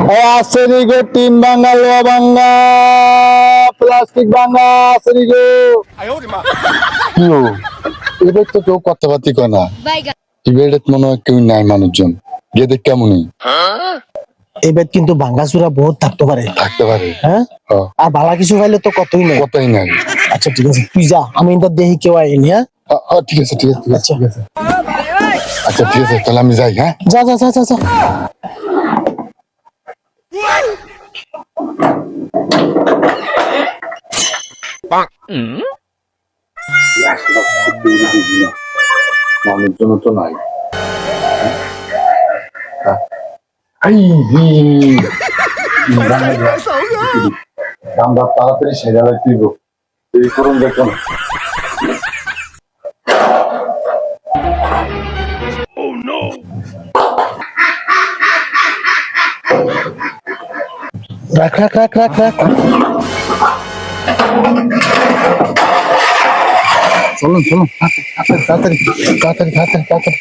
আসেরিগো tin ভাঙা লোহা ভাঙা প্লাস্টিক ভাঙা আসেরিগো কি ও এবার তো কেউ কথাবার্তি কয় না এবার মনে হয় কেউ নাই মানুষজন গিয়ে দেখ কেমনই এবার কিন্তু ভাঙ্গাচুরা বহুত থাকতে পারে থাকতে পারে হ্যাঁ আর ভালো কিছু খাইলে তো কতই নাই কথাই নাই আচ্ছা ঠিক আছে তুই যা আমি এটা দেখি কেউ আইনি হ্যাঁ ঠিক আছে ঠিক আছে ঠিক আছে ঠিক আছে আচ্ছা ঠিক আছে তাহলে আমি যাই হ্যাঁ যা যা যা যা যা মানুষজন তো নাই আমরা তাড়াতাড়ি সেরা রাখতে এই করুন দেখুন রাখ রাখ রাখ রাখ রাখ চলুন চলুন তাড়াতাড়ি তাড়াতাড়ি তাড়াতাড়ি তাড়াতাড়ি